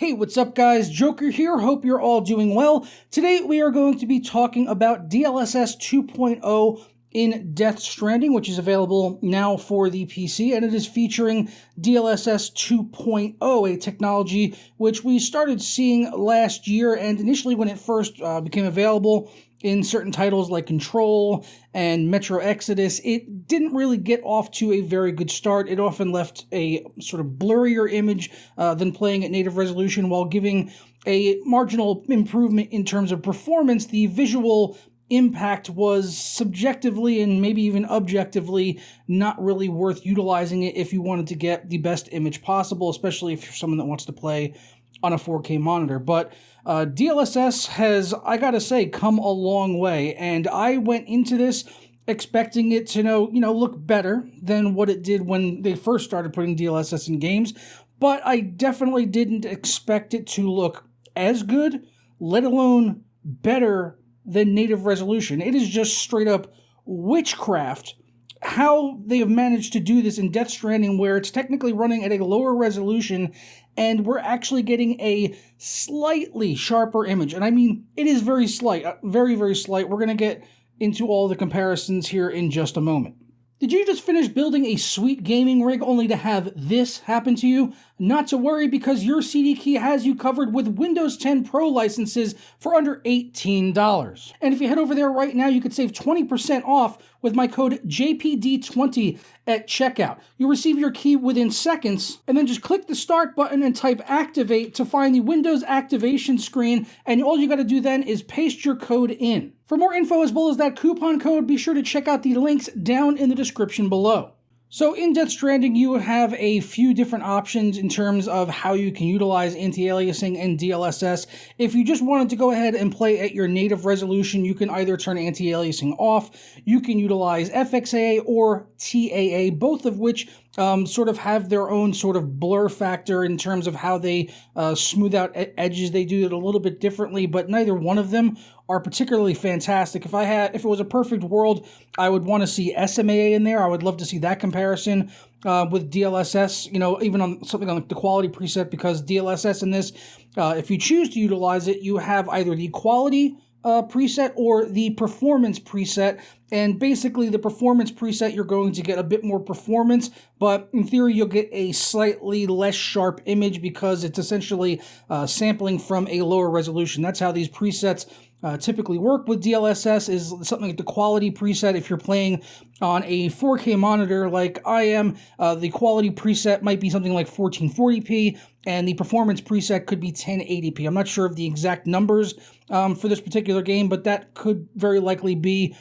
Hey, what's up guys? Joker here. Hope you're all doing well. Today we are going to be talking about DLSS 2.0 in Death Stranding, which is available now for the PC, and it is featuring DLSS 2.0, a technology which we started seeing last year, and initially when it first became available in certain titles like Control and Metro Exodus, it didn't really get off to a very good start. It often left a sort of blurrier image than playing at native resolution, while giving a marginal improvement in terms of performance. The visual impact was subjectively and maybe even objectively not really worth utilizing it if you wanted to get the best image possible, especially if you're someone that wants to play on a 4K monitor. But DLSS has, I gotta say, come a long way, and I went into this expecting it to look better than what it did when they first started putting DLSS in games, but I definitely didn't expect it to look as good, let alone better than native resolution. It is just straight up witchcraft how they have managed to do this in Death Stranding, where it's technically running at a lower resolution and we're actually getting a slightly sharper image. And I mean, it is very slight, very, very slight. We're going to get into all the comparisons here in just a moment. Did you just finish building a sweet gaming rig only to have this happen to you? Not to worry, because your CD Key has you covered with Windows 10 Pro licenses for under $18. And if you head over there right now, you could save 20% off with my code JPD20 at checkout. You'll receive your key within seconds, and then just click the start button and type activate to find the Windows activation screen, and all you gotta do then is paste your code in. For more info as well as that coupon code, be sure to check out the links down in the description below. So in Death Stranding, you have a few different options in terms of how you can utilize anti-aliasing and DLSS. If you just wanted to go ahead and play at your native resolution, you can either turn anti-aliasing off, you can utilize FXAA or TAA, both of which sort of have their own sort of blur factor in terms of how they smooth out edges. They do it a little bit differently, but neither one of them are particularly fantastic. If it was a perfect world, I would want to see SMAA in there. I would love to see that comparison with DLSS, even on something on the quality preset, because DLSS in this, if you choose to utilize it, you have either the quality preset or the performance preset. And basically the performance preset, you're going to get a bit more performance, but in theory you'll get a slightly less sharp image because it's essentially sampling from a lower resolution. That's how these presets typically work with DLSS, is something like the quality preset. If you're playing on a 4K monitor like I am, the quality preset might be something like 1440p, and the performance preset could be 1080p. I'm not sure of the exact numbers for this particular game, but that could very likely be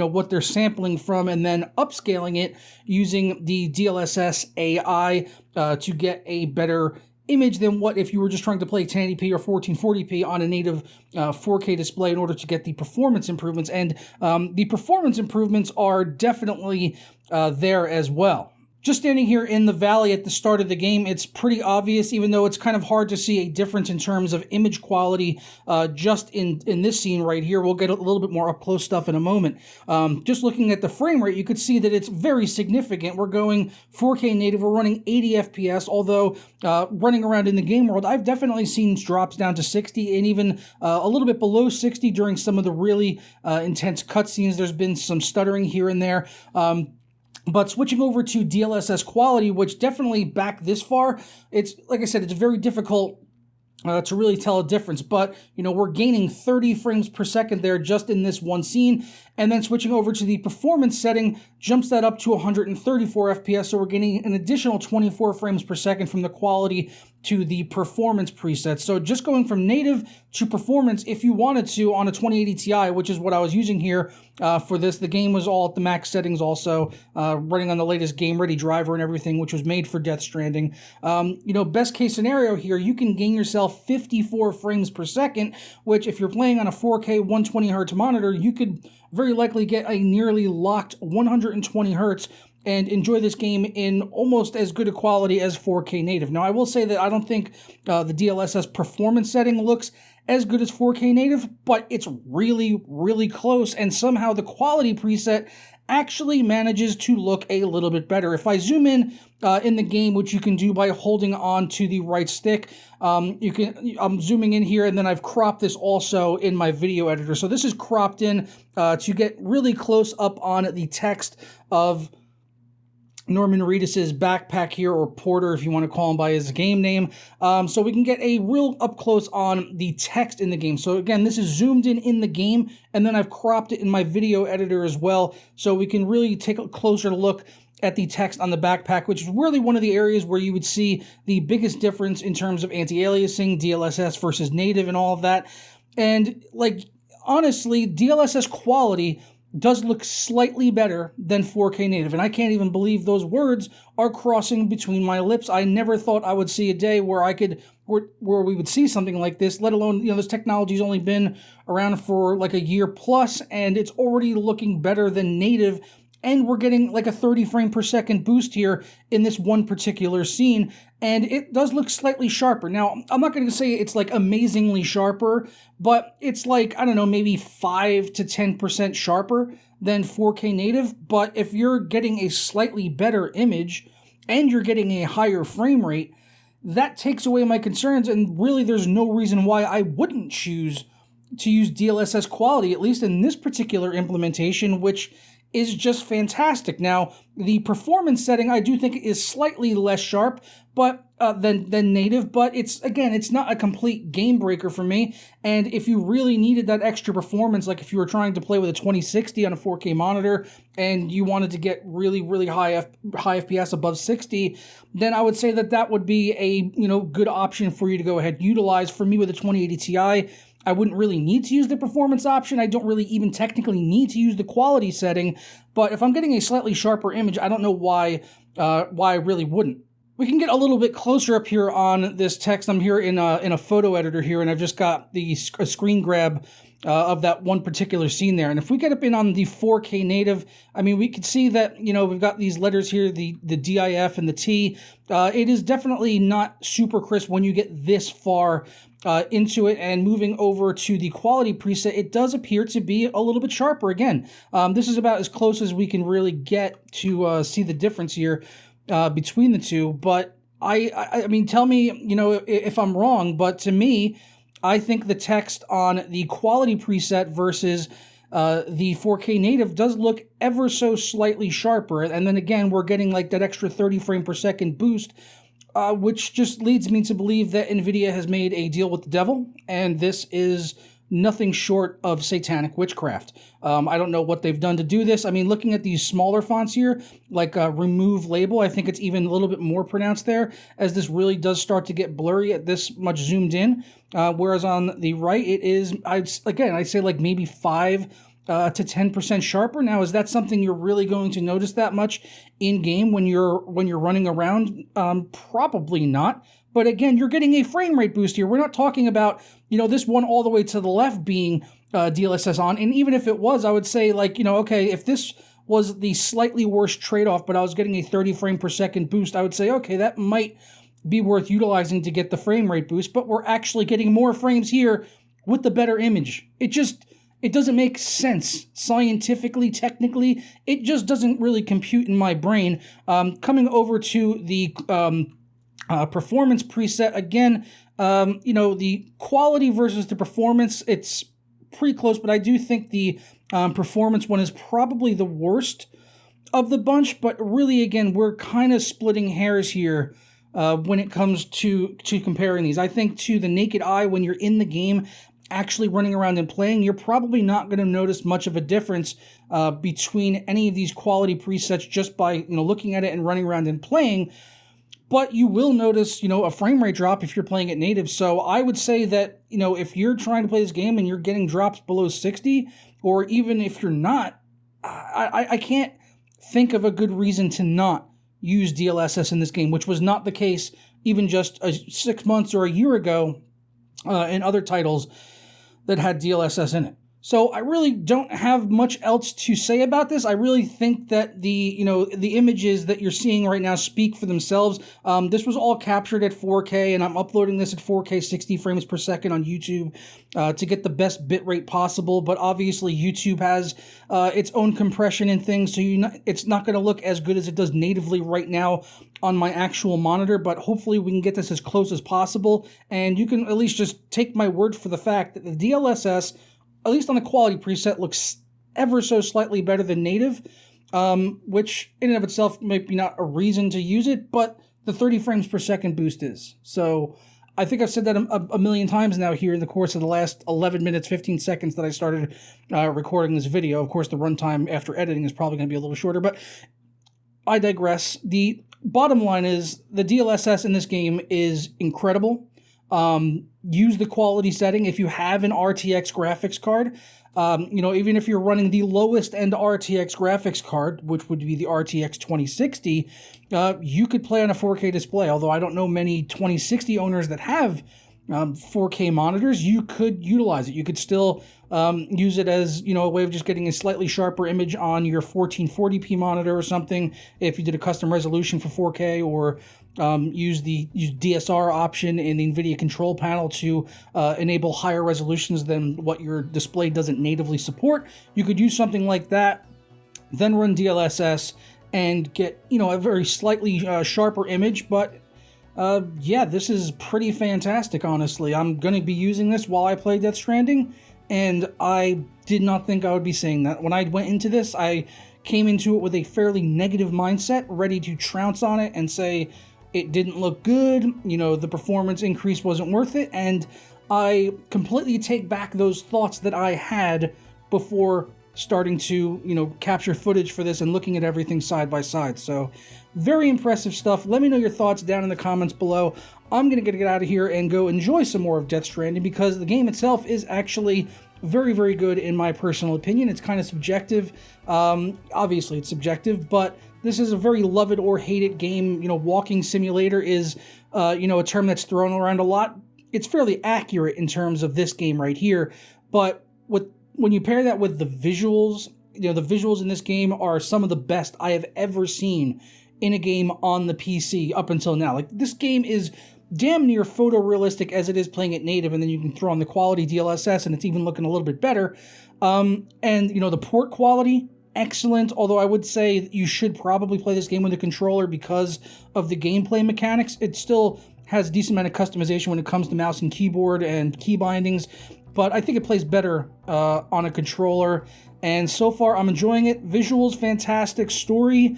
what they're sampling from, and then upscaling it using the DLSS AI to get a better image than what if you were just trying to play 1080p or 1440p on a native 4K display in order to get the performance improvements. And the performance improvements are definitely there as well. Just standing here in the valley at the start of the game, it's pretty obvious, even though it's kind of hard to see a difference in terms of image quality just in this scene right here. We'll get a little bit more up-close stuff in a moment. Just looking at the frame rate, you could see that it's very significant. We're going 4K native, we're running 80 FPS, although running around in the game world, I've definitely seen drops down to 60 and even a little bit below 60 during some of the really intense cutscenes. There's been some stuttering here and there. But switching over to DLSS quality, which definitely back this far, it's, like I said, it's very difficult to really tell a difference, but we're gaining 30 frames per second there just in this one scene, and then switching over to the performance setting jumps that up to 134 FPS, so we're getting an additional 24 frames per second from the quality to the performance preset. So just going from native to performance, if you wanted to, on a 2080 Ti, which is what I was using here for this. The game was all at the max settings also, running on the latest game-ready driver and everything, which was made for Death Stranding. Best case scenario here, you can gain yourself 54 frames per second, which if you're playing on a 4K 120 hertz monitor, you could very likely get a nearly locked 120 hertz and enjoy this game in almost as good a quality as 4K native. Now, I will say that I don't think the DLSS performance setting looks as good as 4K native, but it's really, really close, and somehow the quality preset actually manages to look a little bit better. If I zoom in the game, which you can do by holding on to the right stick, I'm zooming in here, and then I've cropped this also in my video editor. So this is cropped in to get really close up on the text of Norman Reedus's backpack here, or Porter if you want to call him by his game name, so we can get a real up close on the text in the game. So again, this is zoomed in the game, and then I've cropped it in my video editor as well, so we can really take a closer look at the text on the backpack, which is really one of the areas where you would see the biggest difference in terms of anti-aliasing, DLSS versus native and all of that. And like, honestly, DLSS quality does look slightly better than 4K native, and I can't even believe those words are crossing between my lips. I never thought I would see a day where where we would see something like this, let alone, you know, this technology's only been around for like a year plus, and it's already looking better than native, and we're getting like a 30 frame per second boost here in this one particular scene, and it does look slightly sharper. Now, I'm not going to say it's like amazingly sharper, but it's like, I don't know, maybe 5 to 10% sharper than 4K native. But if you're getting a slightly better image and you're getting a higher frame rate, that takes away my concerns, and really there's no reason why I wouldn't choose to use DLSS quality, at least in this particular implementation, which is just fantastic. Now, the performance setting I do think is slightly less sharp, but than native, but it's not a complete game breaker for me. And if you really needed that extra performance, like if you were trying to play with a 2060 on a 4K monitor and you wanted to get really high FPS above 60, then I would say that would be a, you know, good option for you to go ahead and utilize. For me with a 2080 Ti, I wouldn't really need to use the performance option. I don't really even technically need to use the quality setting. But if I'm getting a slightly sharper image, I don't know why I really wouldn't. We can get a little bit closer up here on this text. I'm here in a photo editor here, and I've just got a screen grab of that one particular scene there. And if we get up in on the 4K native, I mean, we could see that, you know, we've got these letters here, the DIF and the T. It is definitely not super crisp when you get this far into it. And moving over to the quality preset, it does appear to be a little bit sharper again. This is about as close as we can really get to see the difference here between the two. But I mean, tell me, you know, if I'm wrong, but to me, I think the text on the quality preset versus the 4K native does look ever so slightly sharper. And then again, we're getting like that extra 30 frame per second boost, which just leads me to believe that NVIDIA has made a deal with the devil, and this is nothing short of satanic witchcraft. I don't know what they've done to do this. I mean, looking at these smaller fonts here, like remove label, I think it's even a little bit more pronounced there, as this really does start to get blurry at this much zoomed in. Whereas on the right, it is, I'd say like maybe 5 to 10% sharper. Now, is that something you're really going to notice that much in game when you're running around? Probably not. But again, you're getting a frame rate boost here. We're not talking about, you know, this one all the way to the left being DLSS on. And even if it was, I would say, like, you know, okay, if this was the slightly worse trade-off, but I was getting a 30 frame per second boost, I would say, okay, that might be worth utilizing to get the frame rate boost. But we're actually getting more frames here with the better image. It doesn't make sense scientifically, technically. It just doesn't really compute in my brain. Coming over to the performance preset, again, you know, the quality versus the performance, it's pretty close, but I do think the performance one is probably the worst of the bunch. But really, again, we're kind of splitting hairs here when it comes to comparing these. I think to the naked eye, when you're in the game, actually running around and playing, you're probably not going to notice much of a difference between any of these quality presets just by, you know, looking at it and running around and playing. But you will notice, you know, a frame rate drop if you're playing it native. So I would say that, you know, if you're trying to play this game and you're getting drops below 60, or even if you're not, I can't think of a good reason to not use DLSS in this game, which was not the case even just 6 months or a year ago in other titles that had DLSS in it. So I really don't have much else to say about this. I really think that the images that you're seeing right now speak for themselves. This was all captured at 4K, and I'm uploading this at 4K 60 frames per second on YouTube to get the best bitrate possible. But obviously YouTube has its own compression and things, so it's not going to look as good as it does natively right now on my actual monitor, but hopefully we can get this as close as possible, and you can at least just take my word for the fact that the DLSS, at least on the quality preset, looks ever so slightly better than native, which in and of itself might be not a reason to use it, but the 30 frames per second boost is. So I think I've said that a million times now here in the course of the last 11 minutes, 15 seconds that I started recording this video. Of course, the runtime after editing is probably going to be a little shorter, but I digress. The bottom line is the DLSS in this game is incredible. Use the quality setting if you have an RTX graphics card. Even if you're running the lowest end RTX graphics card, which would be the RTX 2060, you could play on a 4K display. Although I don't know many 2060 owners that have 4K monitors, you could utilize it. You could still use it as a way of just getting a slightly sharper image on your 1440p monitor or something. If you did a custom resolution for 4K, or use DSR option in the NVIDIA control panel to enable higher resolutions than what your display doesn't natively support. You could use something like that, then run DLSS and get a very slightly sharper image. But yeah, this is pretty fantastic, honestly. I'm going to be using this while I play Death Stranding, and I did not think I would be saying that. When I went into this, I came into it with a fairly negative mindset, ready to trounce on it and say it didn't look good, the performance increase wasn't worth it, and I completely take back those thoughts that I had before starting to, capture footage for this and looking at everything side by side. So very impressive stuff. Let me know your thoughts down in the comments below. I'm going to get out of here and go enjoy some more of Death Stranding, because the game itself is actually very, very good in my personal opinion. It's kind of subjective. Obviously, it's subjective, but this is a very love it or hate it game. Walking simulator is, a term that's thrown around a lot. It's fairly accurate in terms of this game right here, but when you pair that with the visuals, the visuals in this game are some of the best I have ever seen in a game on the PC up until now. Like, this game is damn near photorealistic as it is playing it native, and then you can throw on the quality DLSS and it's even looking a little bit better. And the port quality, excellent, although I would say you should probably play this game with a controller because of the gameplay mechanics. It still has a decent amount of customization when it comes to mouse and keyboard and key bindings, but I think it plays better on a controller, and so far I'm enjoying it. Visuals, fantastic. Story,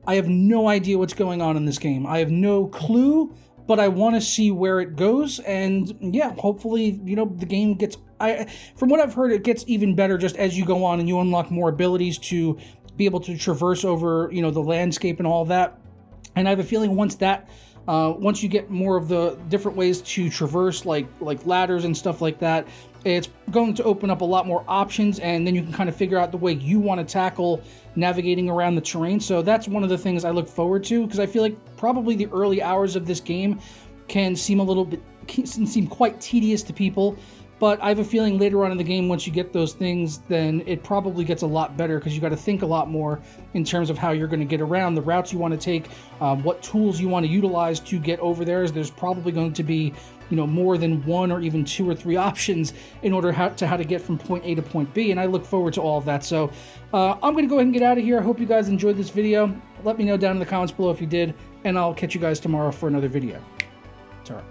I have no idea what's going on in this game. I have no clue, but I want to see where it goes, and yeah, hopefully, the game gets... from what I've heard, it gets even better just as you go on and you unlock more abilities to be able to traverse over, the landscape and all that. And I have a feeling once you get more of the different ways to traverse, like ladders and stuff like that, it's going to open up a lot more options, and then you can kind of figure out the way you want to tackle navigating around the terrain. So that's one of the things I look forward to, because I feel like probably the early hours of this game can seem quite tedious to people. But I have a feeling later on in the game, once you get those things, then it probably gets a lot better, because you got to think a lot more in terms of how you're going to get around, the routes you want to take, what tools you want to utilize to get over there. There's probably going to be, more than one or even two or three options in order how to get from point A to point B, and I look forward to all of that. So I'm going to go ahead and get out of here. I hope you guys enjoyed this video. Let me know down in the comments below if you did, and I'll catch you guys tomorrow for another video. Ta-ra.